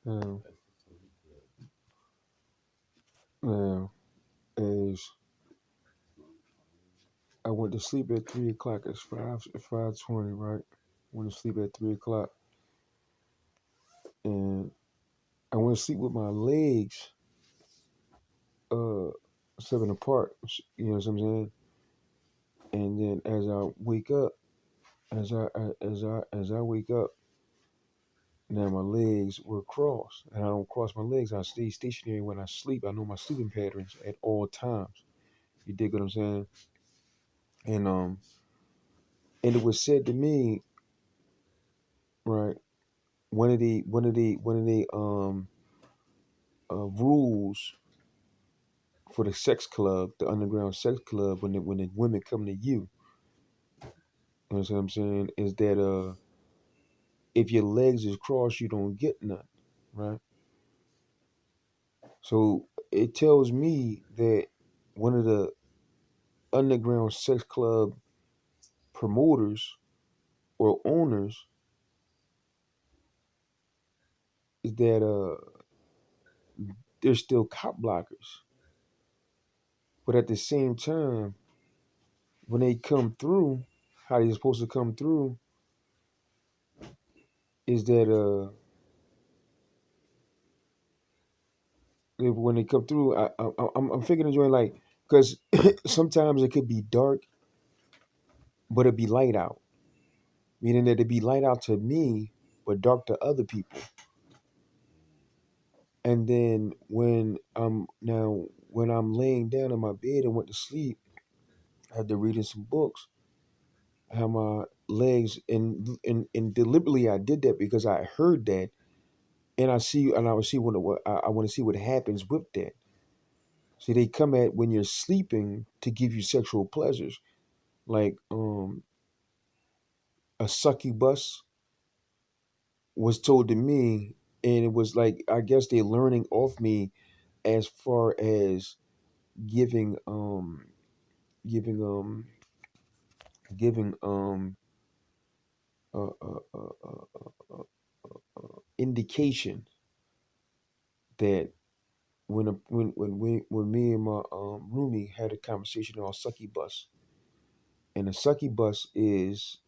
Now, now, as I went to sleep at 3 o'clock, it's 5:20, right? Went to sleep at 3 o'clock, and I went to sleep with my legs uh 7 apart. You know what I'm saying? And then as I wake up, as I wake up, now my legs were crossed, and I don't cross my legs. I stay stationary when I sleep. I know my sleeping patterns at all times. You dig what I'm saying? And and it was said to me, right? One of the rules for the sex club, the underground sex club, when the women come to you, you know what I'm saying, is that if your legs is crossed, you don't get none, right? So it tells me that one of the underground sex club promoters or owners is that they're still cop blockers, but at the same time, when they come through, how they're supposed to come through is that when they come through, I'm figuring enjoying like because sometimes it could be dark, but it be light out, meaning that it be light out to me, but dark to other people. And then when I'm laying down in my bed and went to sleep, after reading some books, I had my legs and deliberately I did that because I heard that and I would see what I want to see what happens with that. See, they come at when you're sleeping to give you sexual pleasures, like a succubus was told to me, and it was like I guess they're learning off me as far as giving giving giving indication that when me and my roomie had a conversation on succubus, and a succubus is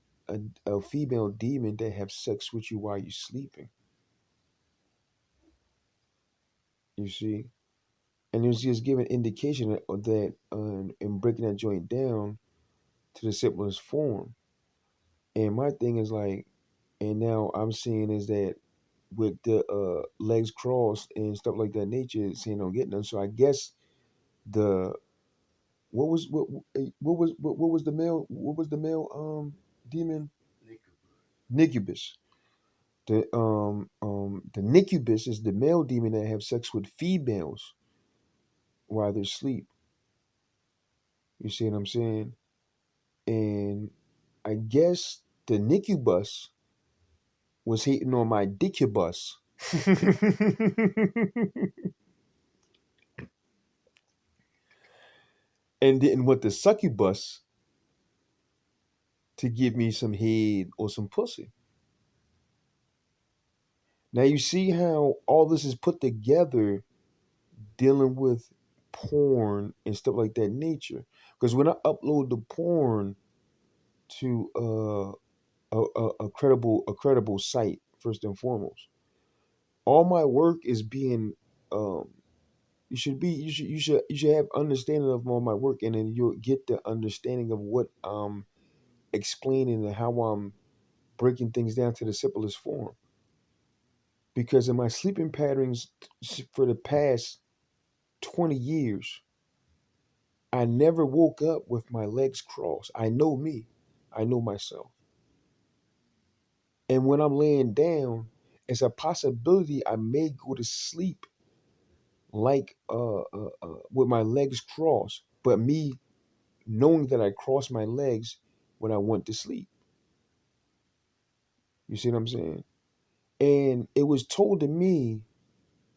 a female demon that have sex with you while you're sleeping. You see, and it was just giving indication that and breaking that joint down to the simplest form. And my thing is like, and now I'm seeing is that with the legs crossed and stuff like that nature, saying don't get none. So I guess the what was the male demon Nicubus. The Nicubus is the male demon that have sex with females while they're asleep. You see what I'm saying? And I guess the Nicubus was hating on my Dicubus. And didn't want the succubus to give me some head or some pussy. Now you see how all this is put together dealing with porn and stuff like that nature. Because when I upload the porn to a credible site, first and foremost, all my work is being um you should have understanding of all my work, and then you'll get the understanding of what I'm explaining and how I'm breaking things down to the simplest form. Because in my sleeping patterns for the past 20 years, I never woke up with my legs crossed. I know me. I know myself. And when I'm laying down, it's a possibility I may go to sleep like with my legs crossed, but me knowing that I crossed my legs when I went to sleep. You see what I'm saying? And it was told to me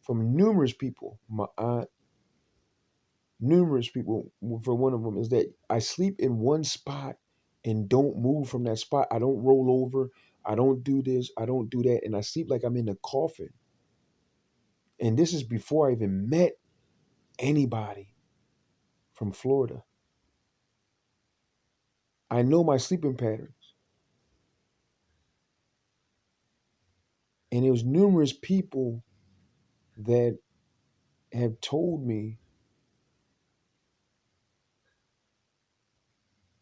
from numerous people, my aunt, numerous people, for one of them, is that I sleep in one spot and don't move from that spot. I don't roll over. I don't do this. I don't do that. And I sleep like I'm in a coffin. And this is before I even met anybody from Florida. I know my sleeping patterns. And there was numerous people that have told me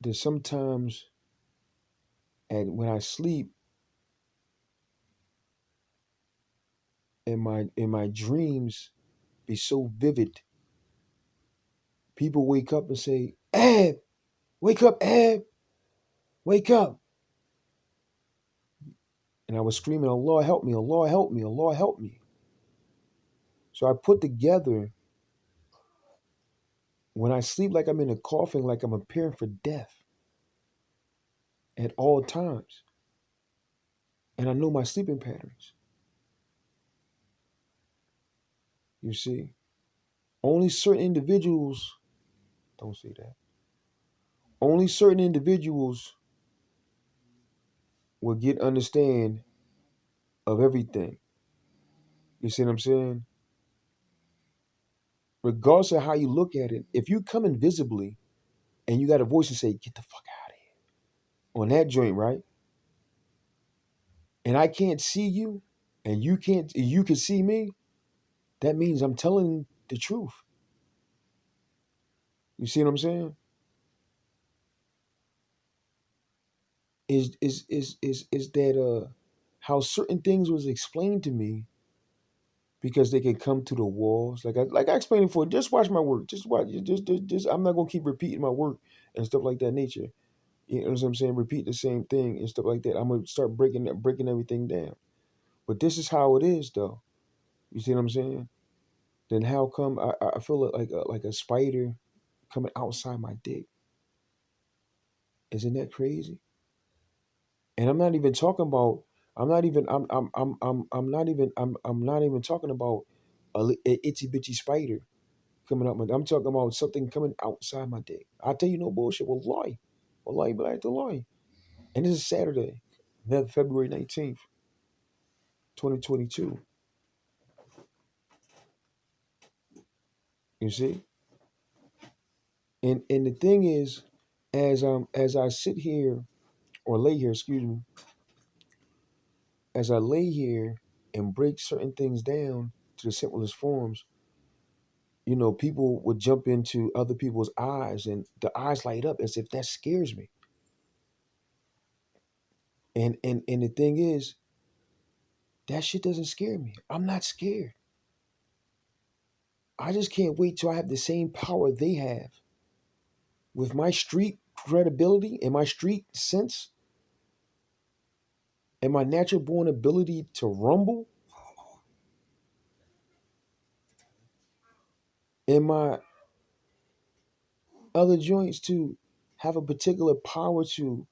that sometimes when I sleep and my dreams be so vivid, people wake up and say, Ab, wake up, Ab, wake up. And I was screaming, Allah help me, Allah help me, Allah help me. So I put together when I sleep like I'm in a coffin, like I'm preparing for death at all times. And I know my sleeping patterns. You see, only certain individuals, don't say that, only certain individuals will get understand of everything. You see what I'm saying? Regardless of how you look at it, if you come invisibly and you got a voice and say, get the fuck out of here on that joint, right? And I can't see you and you can see me, that means I'm telling the truth. You see what I'm saying? Is that how certain things was explained to me because they could come to the walls. Like I explained before, just watch my work. Just watch. Just I'm not gonna keep repeating my work and stuff like that nature. You know what I'm saying? Repeat the same thing and stuff like that. I'm gonna start breaking everything down. But this is how it is, though. You see what I'm saying? Then how come I feel like a spider coming outside my dick? Isn't that crazy? And I'm not even talking about. I'm not even talking about a itty bitty spider coming up. I'm talking about something coming outside my dick. I tell you no bullshit. Wallahi, but I have to lie. And this is Saturday, February 19th, 2022. You see? And the thing is, as I sit here or lay here, excuse me, as I lay here and break certain things down to the simplest forms, people would jump into other people's eyes and the eyes light up as if that scares me. And the thing is, that shit doesn't scare me. I'm not scared. I just can't wait till I have the same power they have. With my street credibility and my street sense and my natural born ability to rumble and my other joints to have a particular power to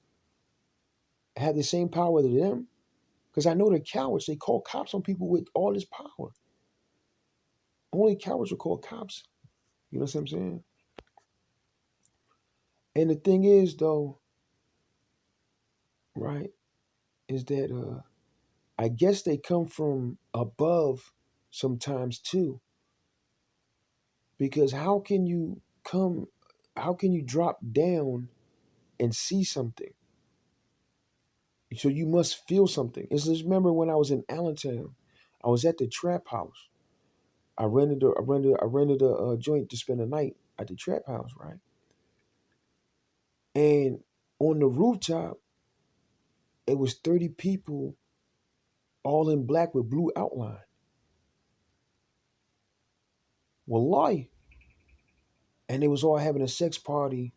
have the same power to them. Because I know they're cowards. They call cops on people with all this power. Only cowards will call cops. You know what I'm saying? And the thing is, though, right, is that I guess they come from above sometimes too. Because how can you drop down and see something? So you must feel something. It's just remember when I was in Allentown, I was at the trap house. I rented a joint to spend the night at the trap house, right? And on the rooftop, it was 30 people all in black with blue outline. Wallahi. And they was all having a sex party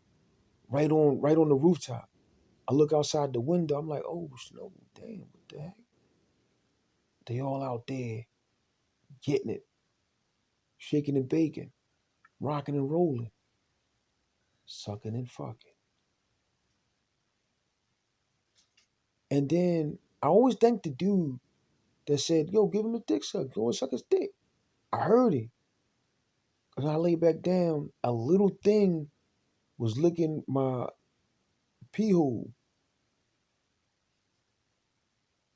right on the rooftop. I look outside the window, I'm like, oh no, damn, what the heck? They all out there getting it, shaking and baking, rocking and rolling, sucking and fucking. And then I always thank the dude that said, yo, give him a dick suck. Go and suck his dick. I heard it. Cause I lay back down, a little thing was licking my pee hole.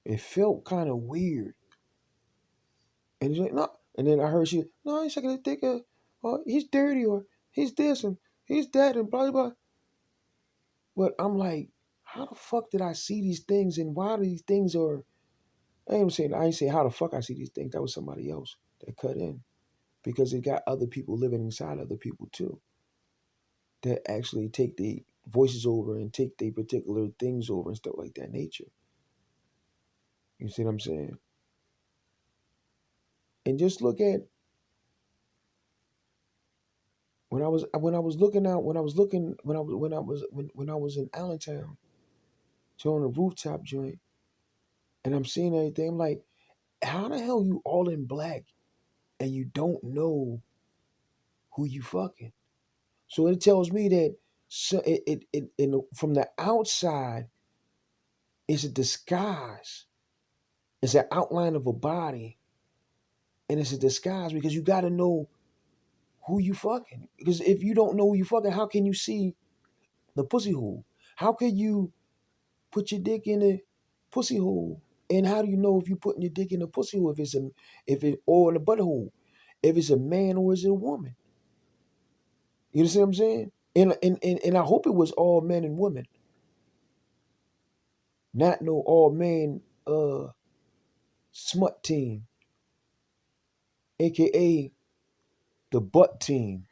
It felt kind of weird. And he's like, no, And then I heard she, no, he's sucking his dick, or he's dirty, or he's this, and he's that, and blah, blah, blah. But I'm like, how the fuck did I see these things, and why these things are, I ain't saying how the fuck I see these things. That was somebody else that cut in. Because it got other people living inside other people too, that actually take the voices over and take the particular things over and stuff like that nature. You see what I'm saying? And just look at when I was looking out when I was looking when I was in Allentown, on a rooftop joint, and I'm seeing everything. I'm like, how the hell you all in black and you don't know who you fucking? So it tells me that, so from the outside it's a disguise. It's an outline of a body, and it's a disguise because you got to know who you fucking. Because if you don't know who you fucking, how can you see the pussy hole? How can you put your dick in the pussy hole? And how do you know if you putting your dick in the pussy hole, if it or in the butthole, if it's a man or is it a woman? You see what I'm saying? And I hope it was all men and women, not no all men smut team, aka the butt team.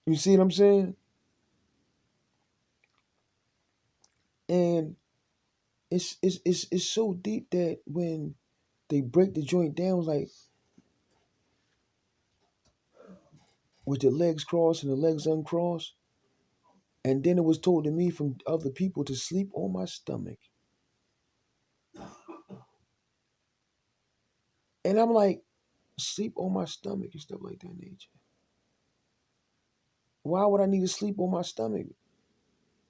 You see what I'm saying? And it's so deep that when they break the joint down, like with the legs crossed and the legs uncrossed, and then it was told to me from other people to sleep on my stomach, and I'm like, sleep on my stomach and stuff like that nature. Why would I need to sleep on my stomach?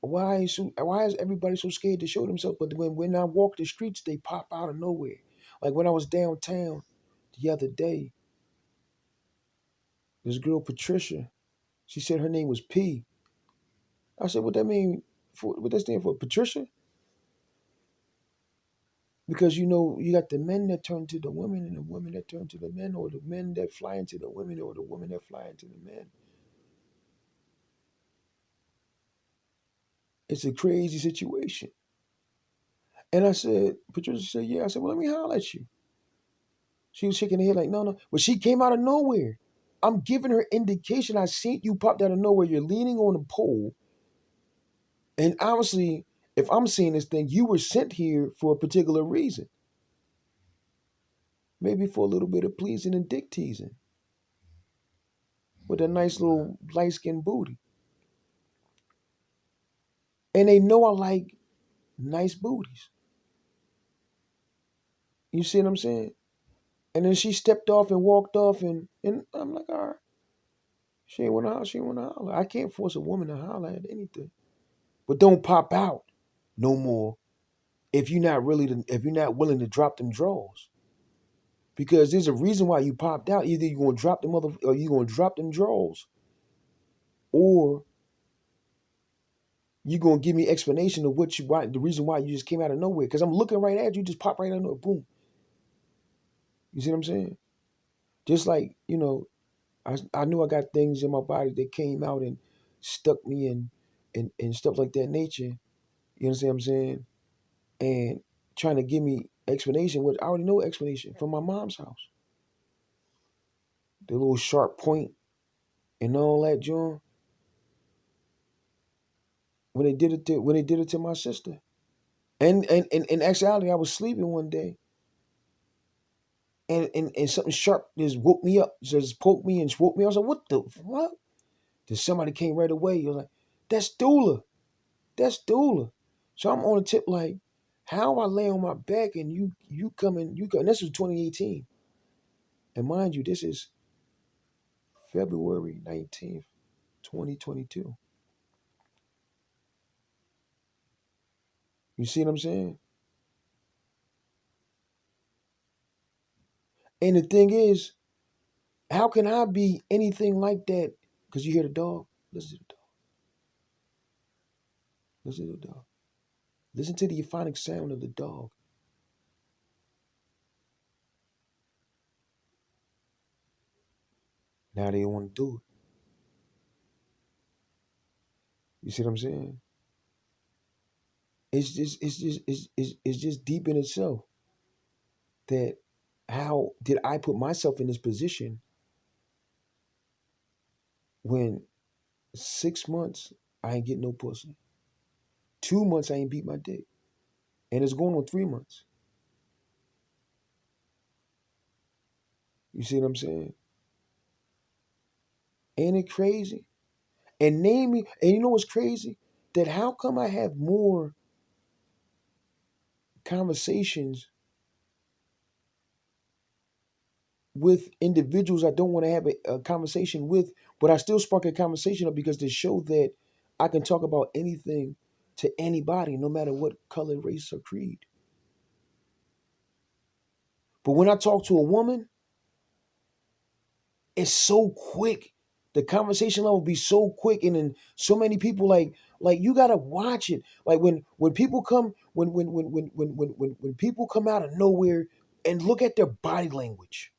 Why is everybody so scared to show themselves? But when I walk the streets, they pop out of nowhere. Like when I was downtown the other day, this girl Patricia, she said her name was P. I said, what that mean? What that stand for? Patricia? Because you got the men that turn to the women and the women that turn to the men, or the men that fly into the women, or the women that fly into the men. It's a crazy situation. And I said, Patricia said, yeah. I said, well, let me holler at you. She was shaking her head like, no, no. But she came out of nowhere. I'm giving her indication. I seen you popped out of nowhere. You're leaning on a pole. And obviously, if I'm seeing this thing, you were sent here for a particular reason. Maybe for a little bit of pleasing and dick teasing with a nice little light skinned booty. And they know I like nice booties. You see what I'm saying? And then she stepped off and walked off, and I'm like, all right, she ain't wanna holler, she ain't wanna holler. I can't force a woman to holler at anything. But don't pop out no more if you're not willing to drop them draws. Because there's a reason why you popped out. Either you're gonna drop them or you're gonna drop them draws, or you're gonna give me explanation of why the reason why you just came out of nowhere. Because I'm looking right at you, just pop right out of nowhere, boom. You see what I'm saying? Just like, I knew I got things in my body that came out and stuck me and stuff like that nature. You understand what I'm saying? And trying to give me explanation, which I already know explanation from my mom's house. The little sharp point and all that, John. When they did it to my sister. And in actuality, I was sleeping one day, and something sharp just woke me up, just poked me and woke me. I was like, what the what? Then somebody came right away. You're like, that's Dula. That's Dula. So I'm on the tip like, how I lay on my back and you come in, and this was 2018. And mind you, this is February 19th, 2022. You see what I'm saying? And the thing is, how can I be anything like that? Because you hear the dog. Listen to the dog. Listen to the dog. Listen to the euphonic sound of the dog. Now they don't want to do it. You see what I'm saying? It's just deep in itself that how did I put myself in this position when 6 months I ain't getting no pussy, 2 months I ain't beat my dick, and it's going on 3 months. You see what I'm saying? Ain't it crazy? And name me, and you know what's crazy? That how come I have more conversations with individuals I don't want to have a conversation with, but I still spark a conversation up because they show that I can talk about anything to anybody, no matter what color, race, or creed. But when I talk to a woman, it's so quick. The conversation level be so quick, and then so many people like you gotta watch it. Like when people come when people come out of nowhere and look at their body language.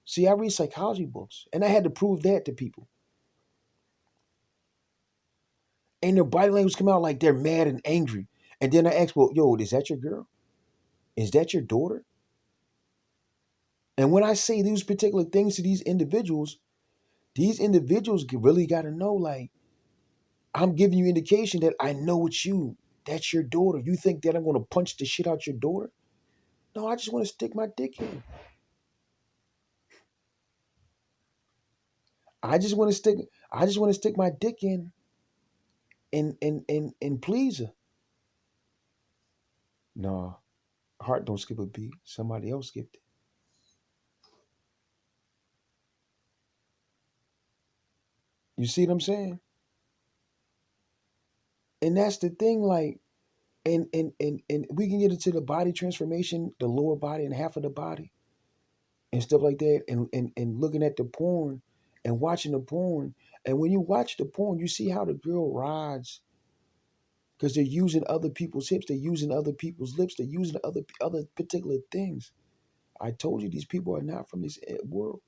See, I read psychology books, and I had to prove that to people. And their body language come out like they're mad and angry. And then I ask, well, yo, is that your girl? Is that your daughter? And when I say these particular things to these individuals really got to know, like, I'm giving you indication that I know it's you. That's your daughter. You think that I'm going to punch the shit out your daughter? No, I just want to stick my dick in. I just want to stick. I just want to stick my dick in and please her. No, heart don't skip a beat. Somebody else skipped it. You see what I'm saying? And that's the thing. Like, and we can get into the body transformation, the lower body and half of the body and stuff like that, and looking at the porn and watching the porn. And when you watch the porn, you see how the girl rides because they're using other people's hips, they're using other people's lips, they're using other particular things. I told you these people are not from this world.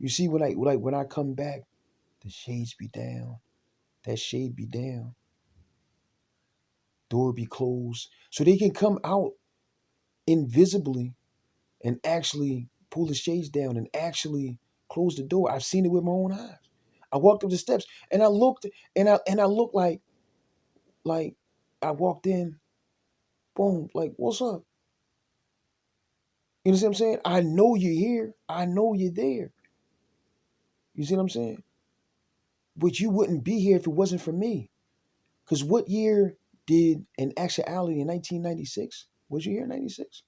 You see, when I come back, the shades be down, that shade be down, door be closed, so they can come out invisibly and actually pull the shades down and actually close the door. I've seen it with my own eyes. I walked up the steps and I looked and I looked like I walked in, boom, like what's up? You know what I'm saying? I know you're here. I know you're there. You see what I'm saying? But you wouldn't be here if it wasn't for me. Because what year did, in actuality, in 1996, was you here in 96?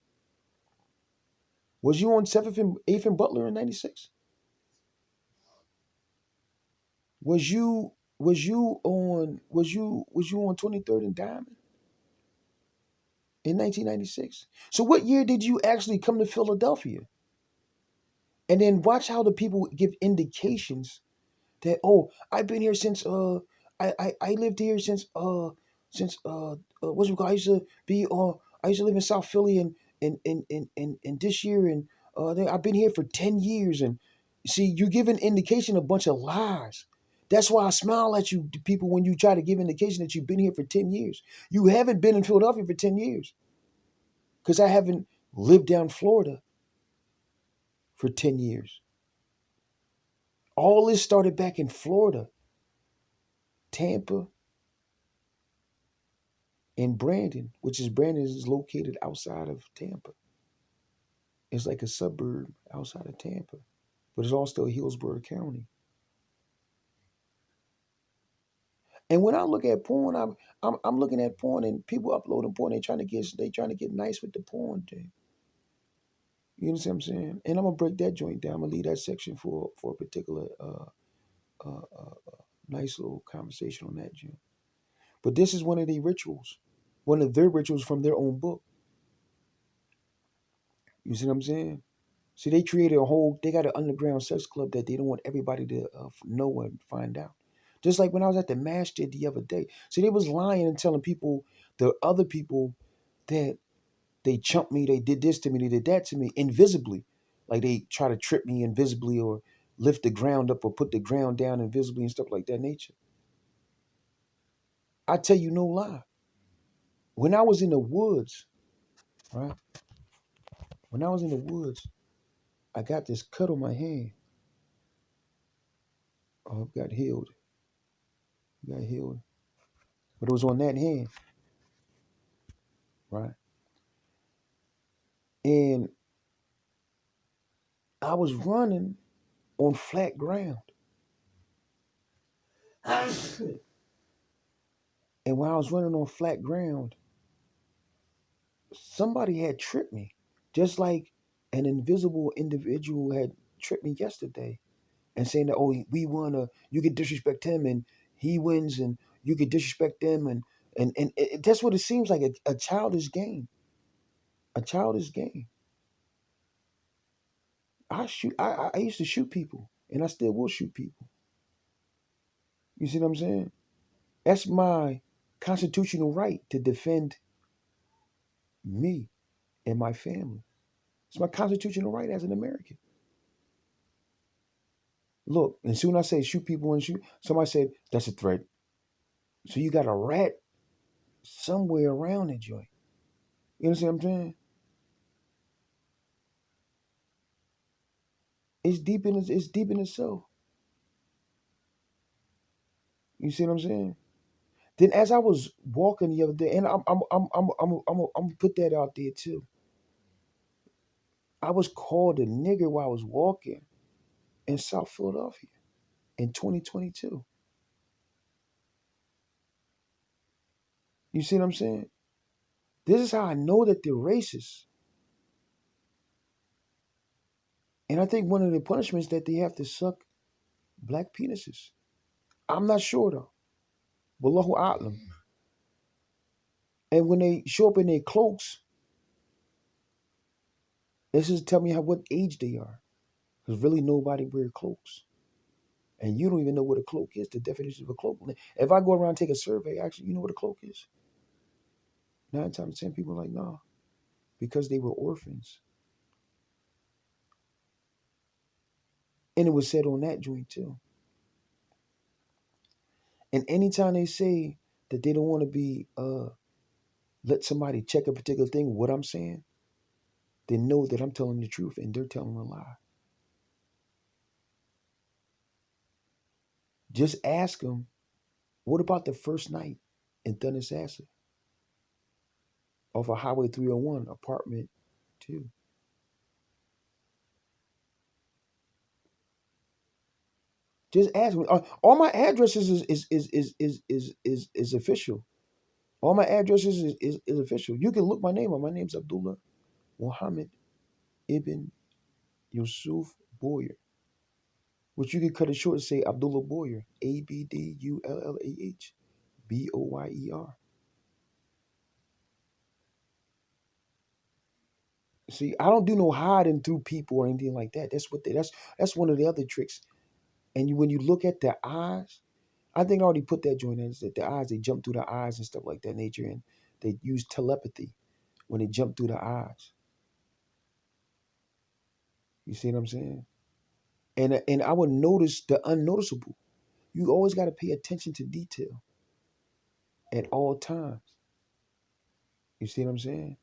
Was you on 7th and 8th and Butler in 96? Was you on 23rd and Diamond in 1996? So what year did you actually come to Philadelphia? And then watch how the people give indications that, oh, I've been here since I lived here since what's it called? I used to live in South Philly and this year and I've been here for 10 years. And see, you give an indication, a bunch of lies. That's why I smile at you people when you try to give indication that you've been here for 10 years. You haven't been in Philadelphia for 10 years because I haven't lived down Florida for 10 years. All this started back in Florida, Tampa, and Brandon, which is Brandon is located outside of Tampa. It's like a suburb outside of Tampa, but it's all still Hillsborough County. And when I look at porn, I'm looking at porn and people uploading porn. They trying to get nice with the porn thing. You know what I'm saying? And I'm gonna break that joint down. I'm gonna leave that section for a particular nice little conversation on that joint. But this is one of the rituals, one of their rituals from their own book. You see what I'm saying? See, they created they got an underground sex club that they don't want everybody to know and find out. Just like when I was at the masjid the other day. See, they was lying and telling people, the other people, that they chumped me, they did this to me, they did that to me, invisibly. like they try to trip me invisibly or lift the ground up or put the ground down invisibly and stuff like that nature. I tell you no lie. When I was in the woods, right? When I was in the woods, I got this cut on my hand. Oh, it got healed. It got healed. But it was on that hand, right? And I was running on flat ground. And while I was running on flat ground, somebody had tripped me, just like an invisible individual had tripped me yesterday, and saying that, oh, we wanna, you can disrespect him and he wins, and you can disrespect them, and that's what it seems like, a childish game, a childish game. I used to shoot people, and I still will shoot people. You see what I'm saying? That's my constitutional right to defend me and my family. It's my constitutional right as an American. Look, and soon I say shoot people and shoot, somebody said that's a threat. So you got a rat somewhere around that joint. You understand what I'm saying? It's deep in itself. You see what I'm saying? Then as I was walking the other day, and I'm gonna put that out there too. I was called a nigger while I was walking in South Philadelphia in 2022. You see what I'm saying? This is how I know that they're racist. And I think one of the punishments that they have to suck black penises. I'm not sure though. Wallahu a'lam. And when they show up in their cloaks, this is tell me how what age they are. Because really nobody wear cloaks. And you don't even know what a cloak is, the definition of a cloak. If I go around and take a survey, actually, you know what a cloak is? 9 times 10 people are like, nah, because they were orphans. And it was said on that joint too. And anytime they say that they don't want to be let somebody check a particular thing, what I'm saying, they know that I'm telling the truth and they're telling a lie. Just ask them, what about the first night in Dundas Acid off of Highway 301, apartment 2? Just ask me. All my addresses is official. All my addresses is official. You can look my name up. My name's Abdullah Muhammad Ibn Yusuf Boyer, which you can cut it short and say Abdullah Boyer, ABDULLAH BOYER. See, I don't do no hiding through people or anything like that. That's one of the other tricks. And when you look at the eyes, I think I already put that joint in. Is that the eyes, they jump through the eyes and stuff like that nature, and they use telepathy when they jump through the eyes. You see what I'm saying? And I would notice the unnoticeable. You always got to pay attention to detail at all times. You see what I'm saying?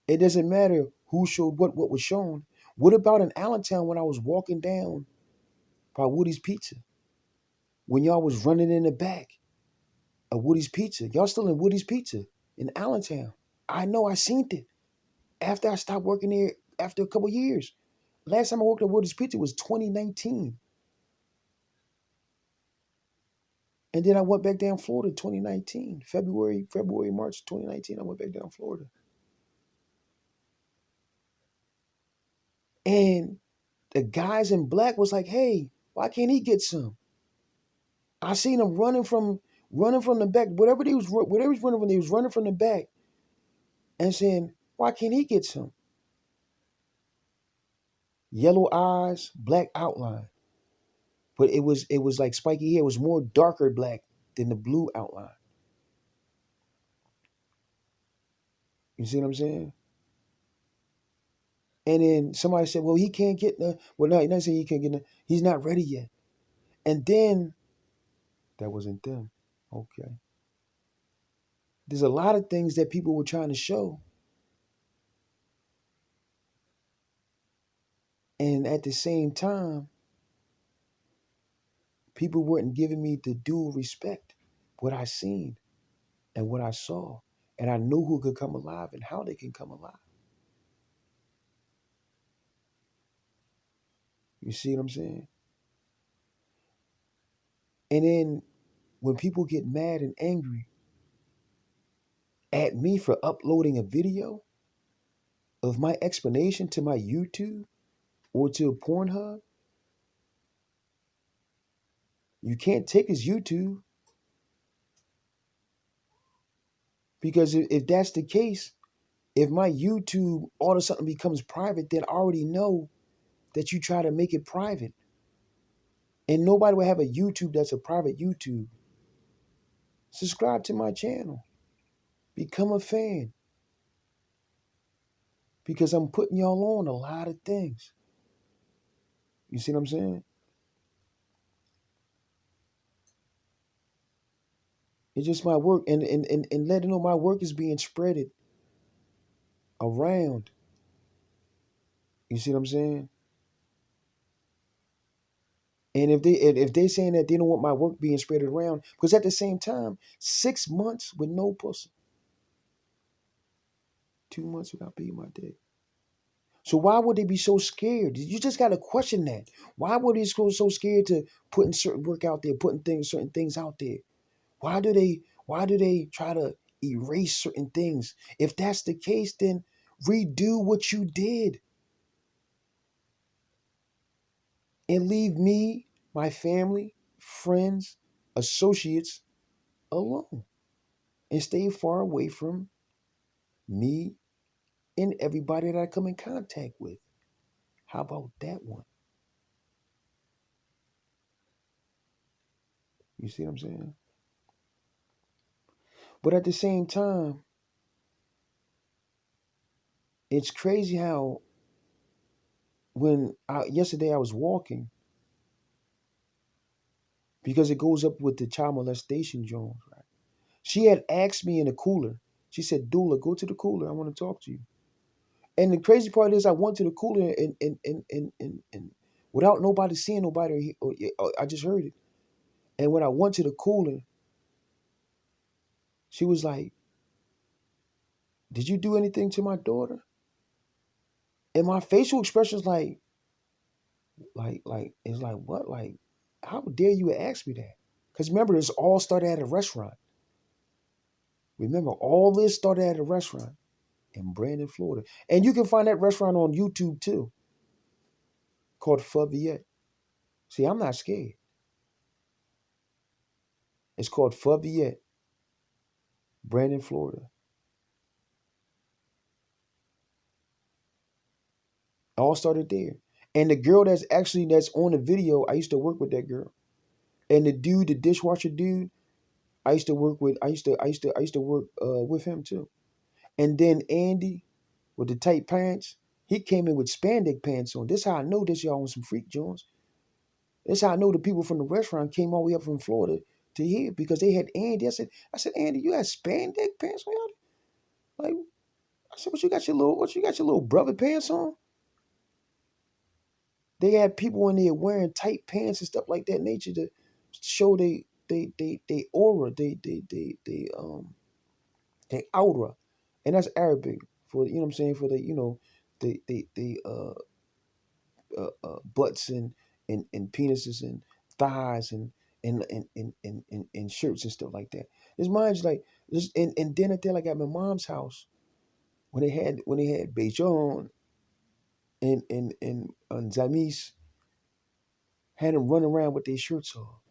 It doesn't matter who showed what was shown. What about in Allentown when I was walking down by Woody's Pizza? When y'all was running in the back of Woody's Pizza. Y'all still in Woody's Pizza in Allentown. I know, I seen it. After I stopped working there after a couple years. Last time I worked at Woody's Pizza was 2019. And then I went back down Florida 2019. March 2019, I went back down Florida. And the guys in black was like, hey, why can't he get some? I seen him running from the back. Whatever he was running from, they was running from the back and saying, why can't he get some? Yellow eyes, black outline. But it was like spiky hair. It was more darker black than the blue outline. You see what I'm saying? And then somebody said, well, he can't get the, well, no, you're not saying he can't get the, he's not ready yet. And then that wasn't them. Okay. There's a lot of things that people were trying to show. And at the same time, people weren't giving me the due respect, what I seen and what I saw. And I knew who could come alive and how they can come alive. You see what I'm saying? And then when people get mad and angry at me for uploading a video of my explanation to my YouTube or to Pornhub, you can't take his YouTube, because if that's the case, if my YouTube all of a sudden becomes private, then I already know that you try to make it private. And nobody will have a YouTube that's a private YouTube. Subscribe to my channel. Become a fan. Because I'm putting y'all on a lot of things. You see what I'm saying? It's just my work. And letting know my work is being spreaded around. You see what I'm saying? And if they saying that they don't want my work being spread around, because at the same time, 6 months with no pussy, 2 months without being my dick. So why would they be so scared? You just got to question that. Why would they go so scared to putting certain work out there, putting certain things out there? Why do they try to erase certain things? If that's the case, then redo what you did and leave me, my family, friends, associates alone and stay far away from me and everybody that I come in contact with. How about that one? You see what I'm saying? But at the same time, it's crazy how yesterday I was walking, because it goes up with the child molestation Jones, right? She had asked me in the cooler. She said, Dula, go to the cooler. I want to talk to you. And the crazy part is I went to the cooler and without nobody seeing nobody, I just heard it. And when I went to the cooler, she was like, did you do anything to my daughter? And my facial expression is it's like, what? Like, how dare you ask me that? Because remember, this all started at a restaurant. Remember, all this started at a restaurant in Brandon, Florida. And you can find that restaurant on YouTube too, called Veit. See, I'm not scared. It's called Veit, Brandon, Florida. It all started there. And the girl that's on the video, I used to work with that girl. And the dude, the dishwasher dude, I used to work with. I used to work with him too. And then Andy with the tight pants, he came in with spandex pants on. This how I know this y'all on some freak joints. This how I know the people from the restaurant came all the way up from Florida to here, because they had Andy. I said, Andy, you had spandex pants on? Y'all? Like, I said, what you got your little brother pants on? They had people in there wearing tight pants and stuff like that nature to show they aura, they aura. And that's Arabic for, you know what I'm saying, for the, butts and penises and thighs and shirts and stuff like that. This mine's like this, and then at there, like at my mom's house, when they had Bejon and Zamis, had them running around with their shirts off.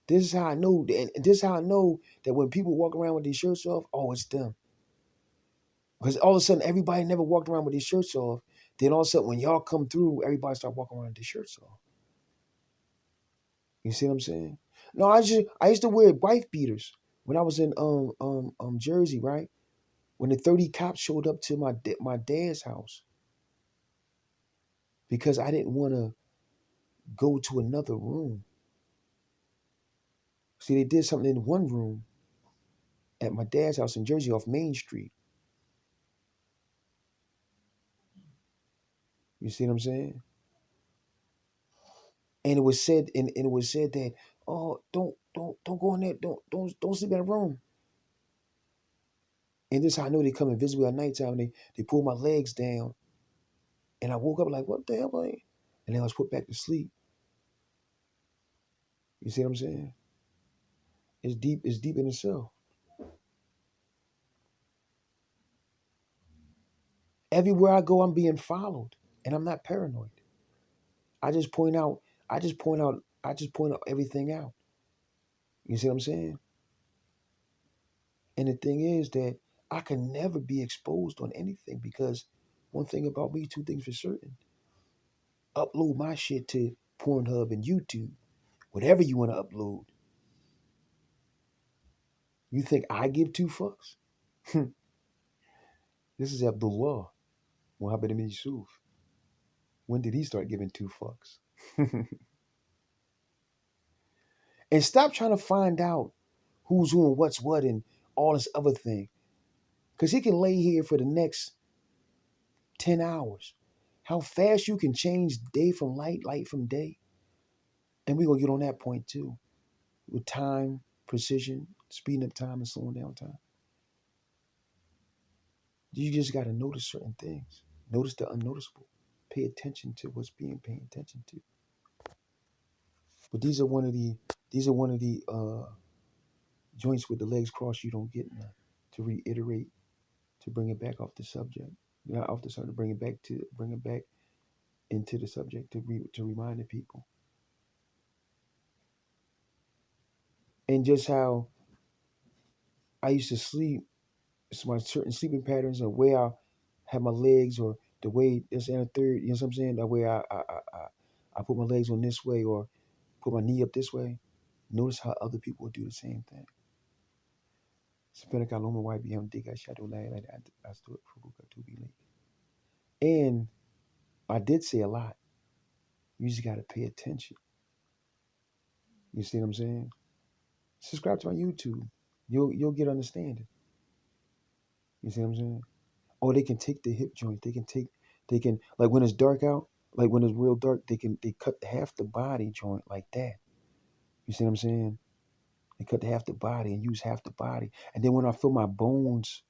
This is how I know, and this is how I know that when people walk around with their shirts off, oh, it's them. Because all of a sudden, everybody never walked around with their shirts off. Then all of a sudden, when y'all come through, everybody start walking around with their shirts off. You see what I'm saying? No, I used to wear wife beaters when I was in Jersey, right? when the 30 cops showed up to my dad's house because I didn't want to go to another room. See, they did something in one room at my dad's house in Jersey off Main Street. You see what I'm saying? And it was said that, oh, don't go in there, don't sleep in a room. And this is how I know they come and visit me at nighttime. They pull my legs down, and I woke up like, what the hell, man? And then I was put back to sleep. You see what I'm saying? It's deep. It's deep in itself. Everywhere I go, I'm being followed, and I'm not paranoid. I just point out. I just point out. I just point out everything out. You see what I'm saying? And the thing is that I can never be exposed on anything because one thing about me, two things for certain. Upload my shit to Pornhub and YouTube, whatever you want to upload. You think I give two fucks? This is Abdullah Muhammad Amin Yusuf. When did he start giving two fucks? And stop trying to find out who's who and what's what and all this other thing. Because he can lay here for the next 10 hours. How fast you can change day from light, light from day. And we're going to get on that point too. With time, precision, speeding up time and slowing down time. You just got to notice certain things. Notice the unnoticeable. Pay attention to what's being paid attention to. But these are one of the joints with the legs crossed you don't get none. To reiterate, to bring it back off the subject. Not off the subject, bring it back into the subject to remind the people. And just how I used to sleep, so my certain sleeping patterns or where I have my legs or the way this and a third, you know what I'm saying? That way I put my legs on this way or put my knee up this way. Notice how other people would do the same thing. Sepena kaloma YBM diga shadow like I stood for to be late. And I did say a lot. You just gotta pay attention. You see what I'm saying? Subscribe to my YouTube. You'll get understanding. You see what I'm saying? Or they can take the hip joint. They can like when it's dark out, like when it's real dark, they cut half the body joint like that. You see what I'm saying? They cut half the body and use half the body. And then when I feel my bones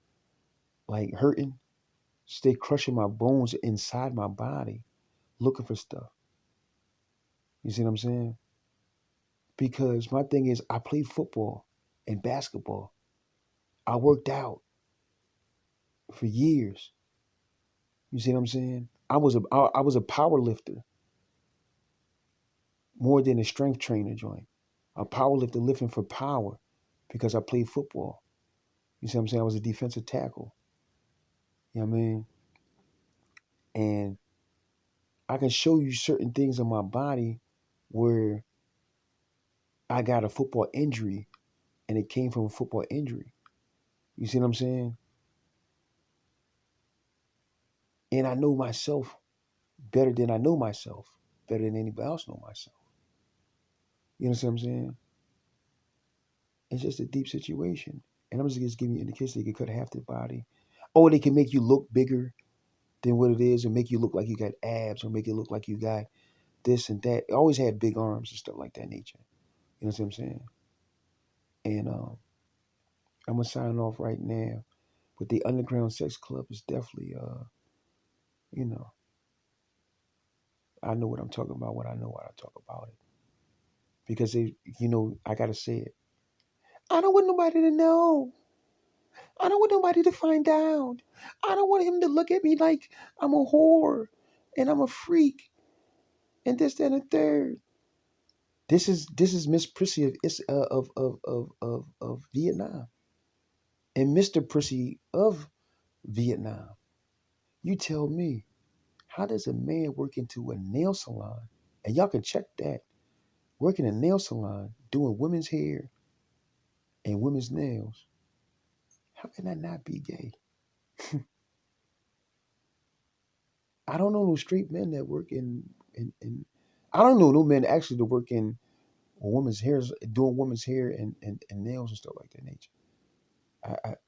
like hurting, stay crushing my bones inside my body, looking for stuff. You see what I'm saying? Because my thing is I played football and basketball. I worked out for years. You see what I'm saying? I was a power lifter more than a strength trainer joint. A power lifter lifting for power because I played football. You see what I'm saying? I was a defensive tackle. You know what I mean? And I can show you certain things on my body where I got a football injury and it came from a football injury. You see what I'm saying? And I know myself better than I know myself, better than anybody else know myself. You know what I'm saying? It's just a deep situation. And I'm just giving you an indication they can cut half the body. Or they can make you look bigger than what it is or make you look like you got abs or make it look like you got this and that. I always had big arms and stuff like that nature. You know what I'm saying? And I'm gonna sign off right now. But the underground sex club is definitely you know, I know what I'm talking about when I know what I talk about it. Because I gotta say it. I don't want nobody to know. I don't want nobody to find out. I don't want him to look at me like I'm a whore and I'm a freak and this, that, and the third. This is Miss Prissy of Vietnam and Mr. Prissy of Vietnam. You tell me, how does a man work into a nail salon, and y'all can check that, work in a nail salon doing women's hair and women's nails? How can that not be gay? I don't know no straight men that work in I don't know no men actually that work in women's hairs, doing women's hair and nails and stuff like that nature.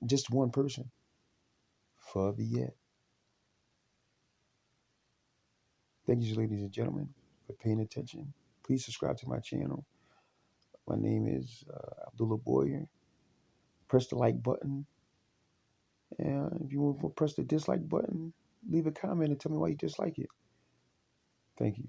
Just one person. For yet. Thank you, ladies and gentlemen, for paying attention. Please subscribe to my channel. My name is Abdullah Boyer. Press the like button. And if you want to press the dislike button, leave a comment and tell me why you dislike it. Thank you.